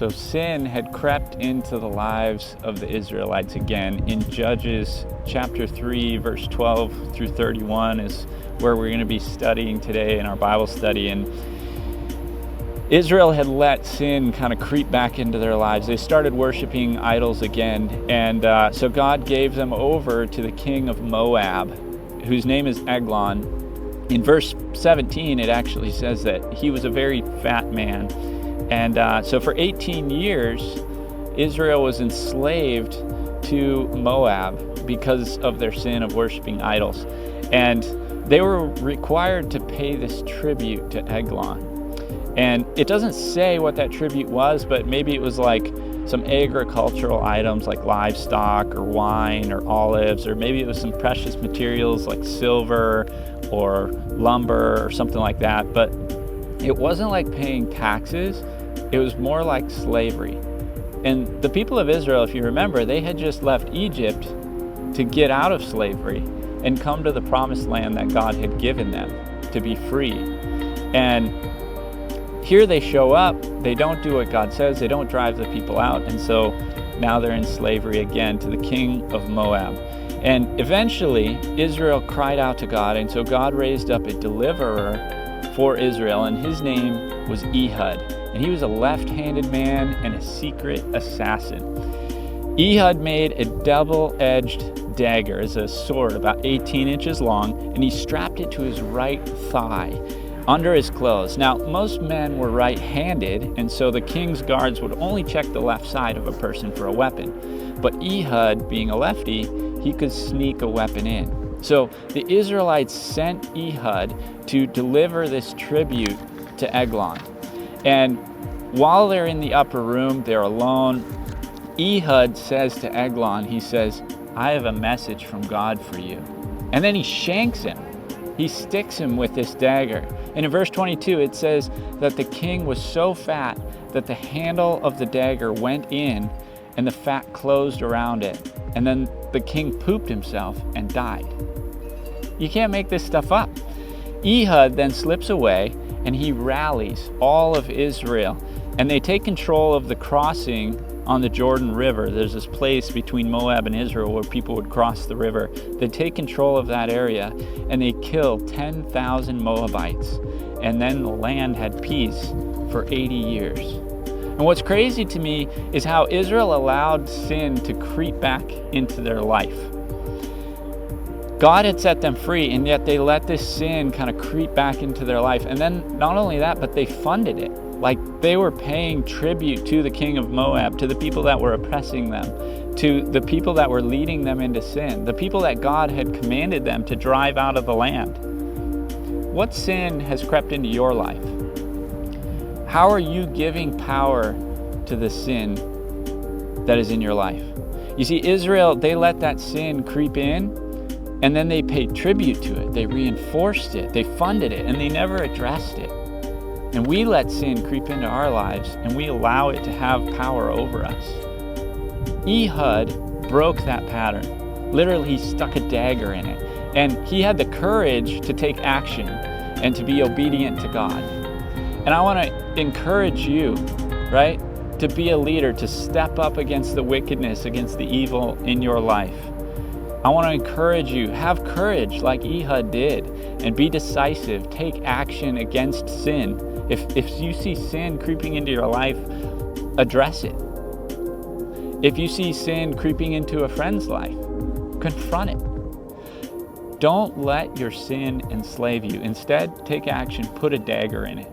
So sin had crept into the lives of the Israelites again. In Judges chapter 3, verse 12 through 31 is where we're going to be studying today in our Bible study. And Israel had let sin kind of creep back into their lives. They started worshiping idols again. And so God gave them over to the king of Moab, whose name is Eglon. In verse 17, it actually says that he was a very fat man. And so for 18 years, Israel was enslaved to Moab because of their sin of worshiping idols. And they were required to pay this tribute to Eglon. And it doesn't say what that tribute was, but maybe it was like some agricultural items like livestock or wine or olives, or maybe it was some precious materials like silver or lumber or something like that. But it wasn't like paying taxes. It was more like slavery. And the people of Israel, if you remember, they had just left Egypt to get out of slavery and come to the promised land that God had given them to be free. And here they show up, they don't do what God says, they don't drive the people out, and so now they're in slavery again to the king of Moab. And eventually, Israel cried out to God, and so God raised up a deliverer for Israel, and his name was Ehud. And he was a left-handed man and a secret assassin. Ehud made a double-edged dagger as a sword about 18 inches long, and he strapped it to his right thigh under his clothes. Now, most men were right-handed, and so the king's guards would only check the left side of a person for a weapon. But Ehud, being a lefty, he could sneak a weapon in. So the Israelites sent Ehud to deliver this tribute to Eglon. And while they're in the upper room, they're alone, Ehud says to Eglon, he says, "I have a message from God for you." And then he shanks him. He sticks him with this dagger. And in verse 22, it says that the king was so fat that the handle of the dagger went in and the fat closed around it. And then the king pooped himself and died. You can't make this stuff up. Ehud then slips away and he rallies all of Israel, and they take control of the crossing on the Jordan River. There's this place between Moab and Israel where people would cross the river. They take control of that area and they kill 10,000 Moabites. And then the land had peace for 80 years. And what's crazy to me is how Israel allowed sin to creep back into their life. God had set them free, and yet they let this sin kind of creep back into their life. And then not only that, but they funded it. Like they were paying tribute to the king of Moab, to the people that were oppressing them, to the people that were leading them into sin, the people that God had commanded them to drive out of the land. What sin has crept into your life? How are you giving power to the sin that is in your life? You see, Israel, they let that sin creep in, and then they paid tribute to it. They reinforced it. They funded it, and they never addressed it. And we let sin creep into our lives, and we allow it to have power over us. Ehud broke that pattern. Literally, he stuck a dagger in it. And he had the courage to take action and to be obedient to God. And I want to encourage you, right, to be a leader, to step up against the wickedness, against the evil in your life. I want to encourage you, have courage like Ehud did, and be decisive. Take action against sin. If you see sin creeping into your life, address it. If you see sin creeping into a friend's life, confront it. Don't let your sin enslave you. Instead, take action, put a dagger in it.